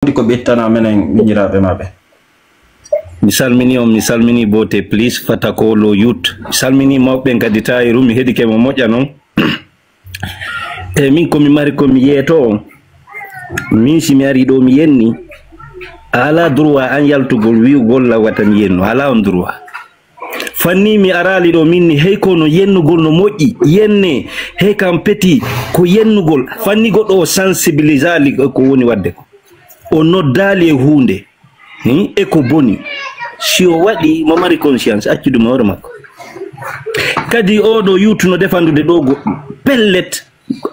ko bettana menen miñiraɓe maɓe. Mi salmini bote please fata ko lo youth mi salmini mawɓe kadi tayiru mi heɗi kemo moƴƴa noon e min komi mari komi yeeto min simi ari ɗo mi yenni ala droit an yaltugol wi'ugol la wata mi yenno ala on droit fanni mi arali ɗo minni hey kono yennugol no moƴƴi yenne hey kam peti ko yennugol fanni goɗɗo o sensibilisali ko woni wadde ko o noddali e hunde e ko boni si o waɗi mo mari conscience accuduma hoore makko kadi oɗo youth no defandude ɗo goɗɗum pellet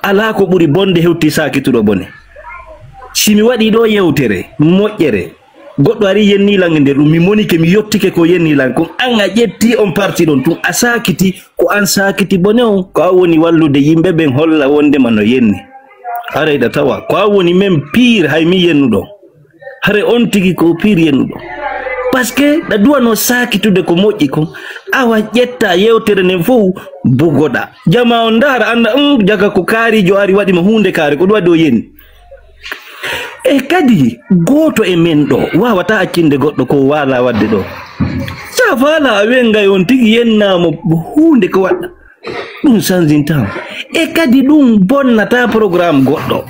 ala ko ɓuri bonde hewti sakituɗo bone si mi waɗi ɗo yewtere moƴƴere goɗɗo ari yennilan e nder ɗum mi monike mi yettike ko yennilan ko an a ƴetti on parti ɗon tun a sakiti ko an sakiti bone on ko a woni wallude yimɓe ɓen holla wondema no yenni harayɗa tawa ko a woni même pire hay mi yennuɗo hare on tigi ko pire yennuɗo par ce que ɗa duwano sakitude ko moƴƴi ko awa ƴetta yewtere nden fof bugoɗa jama on dara anda jaga ko kaarijo ari waɗima hunde kaari ko ɗum waɗi o yenni e kadi goto e men ɗo wawata accinde goɗɗo ko wala wadde ɗo sa fala a wengay on tigi yennamo hunde ko waɗɗa ɗum sanzintama e kadi ɗum bonnata programme goɗɗo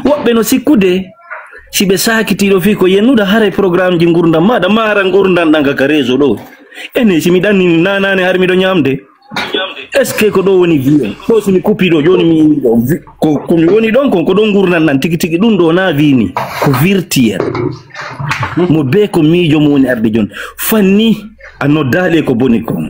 woɓɓe no sikkude si ɓe sakitiɗo fi ko yennuda haray programme ji gurdam maɗa mara gurdam ɗan kaka réseau ɗo ene simi ɗannini nanane har miɗo ñamde est ce que ko ɗo woni vie ɗo somi kuppiɗo joni mi komi woni ɗon kon ko ɗon gurdam ɗan tigi tigi ɗum ɗo na vini ko virtuel mo be ko miijo mo woni arde joni fanni a noddali ko boni kon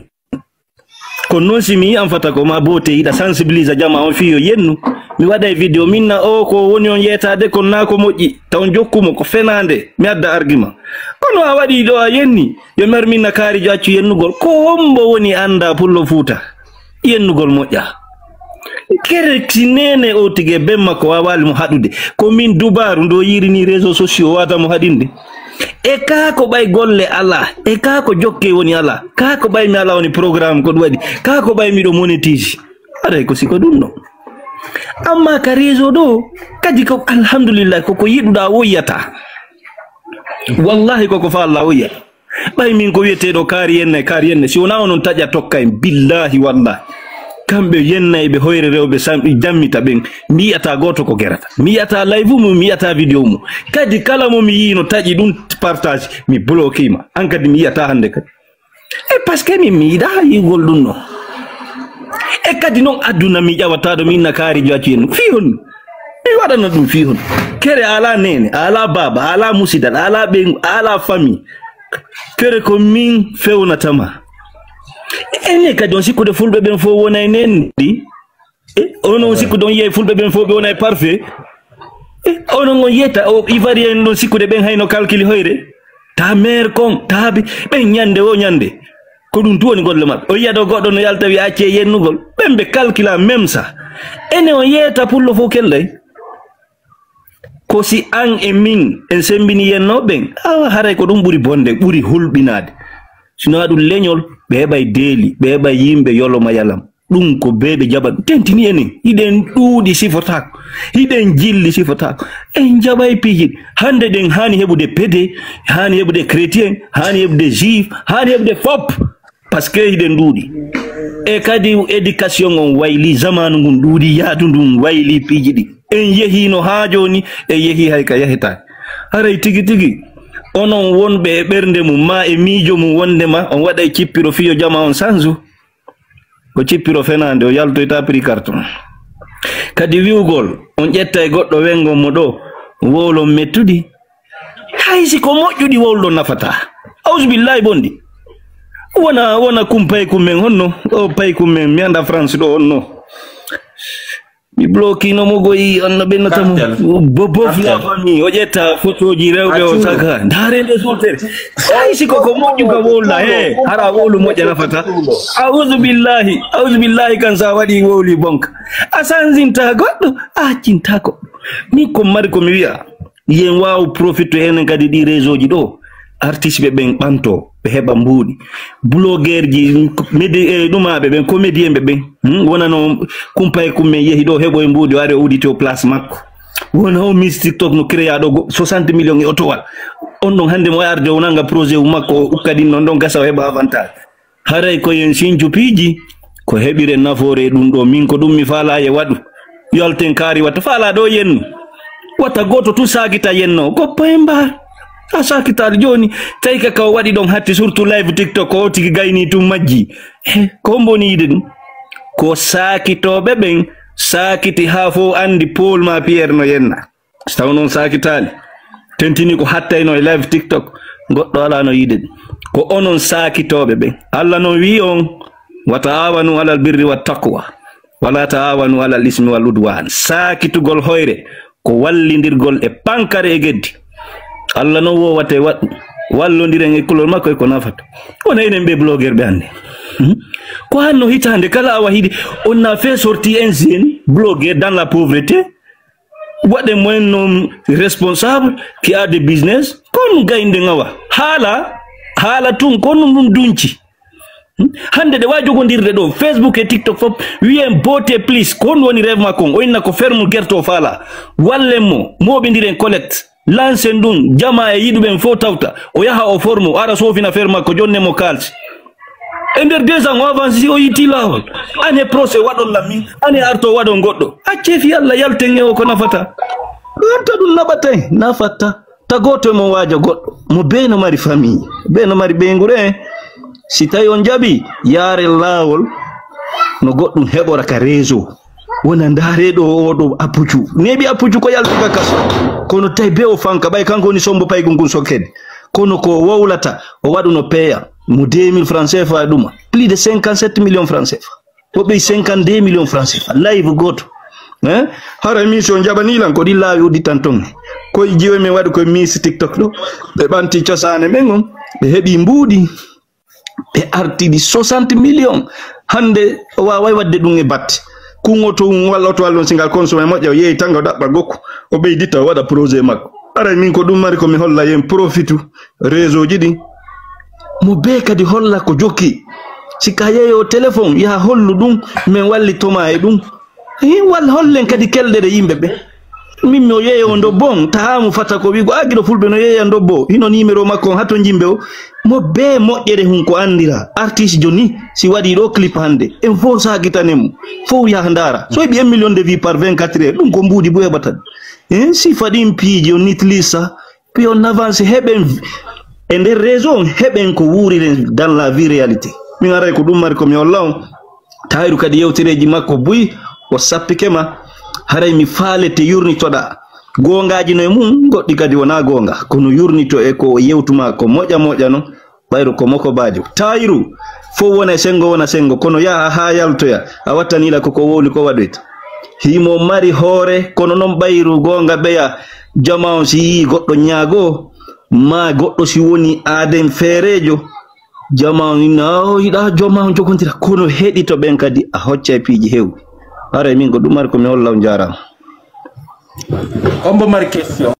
kono noon si mi yi an fata ko ma bote yiɗa sensibilisa jama on fiyo yennu mi waɗa e vidéo minna o ko woni on yetade kon na ko moƴƴi taw jokkumo ko fenande mi adda argument kono a waɗi ɗo a yenni yo mer minna kaarijo accu yennugol ko hombo woni anda pullo fuuta yennugol moƴƴa kere si nene o tige ben makko wawali mo haɗude ko min dubaru ndo yirini réseau sociaux wata mo haɗinde e ka ko ɓay golle ala e ka ko jokke woni ala ka ko ɓay mi ala woni programme ko ɗum waɗi ka ko ɓay miɗo monétise aɗay ko siko ɗum ɗo amma ka réseau ɗo kadi ko alhamdulillah koko yiɗuɗa woyyata wallahi koko fa Allah woyyata ɓay min ko wiyeteɗo kaari yenne si wona onon taƴa tokka en billahi wallahi kamɓe yennayi ɓe hoyre rewɓe jammita ɓen mi yiyata goto ko gerata mi yiyata live mum mi yiyata vidéo mum kadi kala mo mi yi no taƴi ɗum partage mi bloquima an kadi mi yiyata hande kadi e par ce que min mi yiɗa yigol ɗum ɗo e kadi noon aduna mi ƴawataɗo min nakaarijo accu hennu fi hon mi waɗana ɗum fi hon kere ala nene ala baba ala musidal ala ɓen ala famille kere ko min fewnatama ene kadi on sikkude fulɓe ɓen fof wonay nen ɗi onon on sikkude on yiya fulɓe ɓen fof ɓe wonay parfait onon on yiyata o ivari en ɗon sikkude ɓen hayno calcule hoyre ta maire kon taabi ɓen ñande o ñande ko ɗum tu woni golle maɓɓe o yiya ɗo goɗɗo no yalta wi acce yennugol ɓen ɓe calcula même ça ene on yeyata pullo fof kellay ko si an e min en sembini yennoɓen haray ko ɗum ɓuri bonde ɓuri hulɓinade sino ɗum leñol ɓe heɓay deeli ɓe heɓay yimɓe yoloma yalam ɗum ko beɓe jaɓa tentini enen hiɗen ɗuuɗi sifotako hiɗen jilli sifotako en jaɓay pijiɗ hande ɗen hani heɓude pédé hani heɓude chrétien hani heɓude juif hani heɓude fop par ce que hiɗen ɗuuɗi e kadi éducation on wayli zamanu ngun ɗuuɗi yaadu ndum wayli piiji ɗi en yehino ha joni en yeehi hay ka yaheta haray tigi tigi onon wonɓe e ɓernde mum ma e miijo mum wondema on waɗa cippiro fiyo jama on sansu ko cippiro fenande o yaltoyta prix carton kadi wiwgol on ƴetta e goɗɗo wengo mo ɗo wowlon mettuɗi haysi ko moƴƴuɗi wowlɗon nafata ausbillahi bonɗi wona kum paykum men honno o paykum men mi anda France ɗo honno mi bloquino mo goyi onno ɓennatamo bobof la famille o ƴetta photoji rewɓe o saka darende sultere haysi koko moƴƴu ka wowla he hara wowlu moƴƴa nafata auzubillahi kan sa waɗi wowli bonka a sanzinta goɗɗo a accinta goɗɗo min ko mari komi wiya yen waw profite enen kadi ɗi réseau ji ɗo artiste ɓe ɓen ɓanto ɓe heɓa mbuuɗi blogueur ji ɗumaɓe ɓen comédien ɓe ɓen wonano kumpay kummen yehi ɗo heɓoye mbuuɗi o ari o uditi o place makko wona o mis TikTok no créa do 60 millions e oto wal on don hande mo arde onanga projet makko ukadi non don gasa heba avantage haray ko yen sinju piji ko hebire nafoore dum do min ko dum mi fala ye wadu yalten kari wata fala do yen wata goto tu sagita yenno ko pemba asakita joni tayka ka wadi don hatti surtout live TikTok ko tigi gayni tum majji ko mboni den ko sakito beben sakiti hafo andi Paul ma Pierre no yenna stawnon sakitali tentini ko hattay no live TikTok goddo ala no yiden ko onon sakitobe be alla no wi on wa ta'awanu alal birri wat taqwa wala ta'awanu alal ismi wal udwan sakitugol hoyre ko wallindirgol e pankare e geddi alla no wo wate wallondiren e kulol makko ko nafata on enen be blogger be hande ko hanno hitande kala wahidi on a fait sortir un jeune blogueur dans la pauvreté wade moyen non responsable qui a des business kon gaynde ngawa hala tun kon dum dunci hande de wajogondirde do Facebook et TikTok fop wien beauté please kon woni rêve makon o inna ko fermu gerto fala wallemo mobe ndiren collect lance ndum jama e yidube fo tawta o yaha o formu ara sofina ferma ko jonne mo kalsi ender 2 ans avance o yiti lawol ane procès wadon lami ane arto wadon goddo acce fi Allah yalten e ko nafata dum nabatay nafata tagoto mo wajo goddo mo beno mari famille beno mari bengure si tay on jabi yare lawol no goddum hebora ka réseau wona ndare do apuju nebi apuju ko yaltuka kaso kono tay be o fanka bay kanko ni sombo pay gungun sokede kono ko wawlata o wadu no peya mu 2000 francs CFA duma plus de 57 millions francs CFA ko be 52 millions francs CFA live goto hara mission jabani lan ko dillawi udi tanton ko jiwe me wadu ko miss TikTok do be banti ciosane mengon be hebi mbudi be arti di 60 millions hande wa way wadde dum e batte kungoto walloto wallon singal consomme mo jaw yeyi tango dabba gokku o beydita wada projet makko ara min ko dum mari ko mi holla yen profitu réseau jidi mo be kadi holla ko jokki sika yeyo téléphone ya hollu dum men walli toma e dum wal hollen kadi keldede yimbe be min mo yeyo ndo bon taamu fata ko wigo agido fulbe no yeya ndo bo hino numéro makko hato jimbe o mo be mojjere hun ko andira artiste joni si wadi do clip hande en fo sagitanem fo ya ndara so bi 1 million de vues par 24 heures dum ko mbudi bo hebata si fadim piiji on nitlisa puis on avance heben et des raisons heben ko wuri dans la vie réalité mi ngara ko dum mari ko mi wallaw tayru kadi yewtereji makko buy o sappikema haray mi faalete yurnitoda gongaji no mum goddi kadi wona gonga kono yurnito e ko yewtuma ko moja no bayru ko moko baajo tayru fo wona sengo wona sengo kono ya ha yaltoya a wattani la ko woni ko wadoyta himo mari hore kono non bayru gonga beya jama si goddo nyaago ma goddo si woni adem ferejo jama no ida jama jogontira kono hedi to ben kadi a hocca piiji hew are min ko dumar ko mi hollaw jaara on bo mari question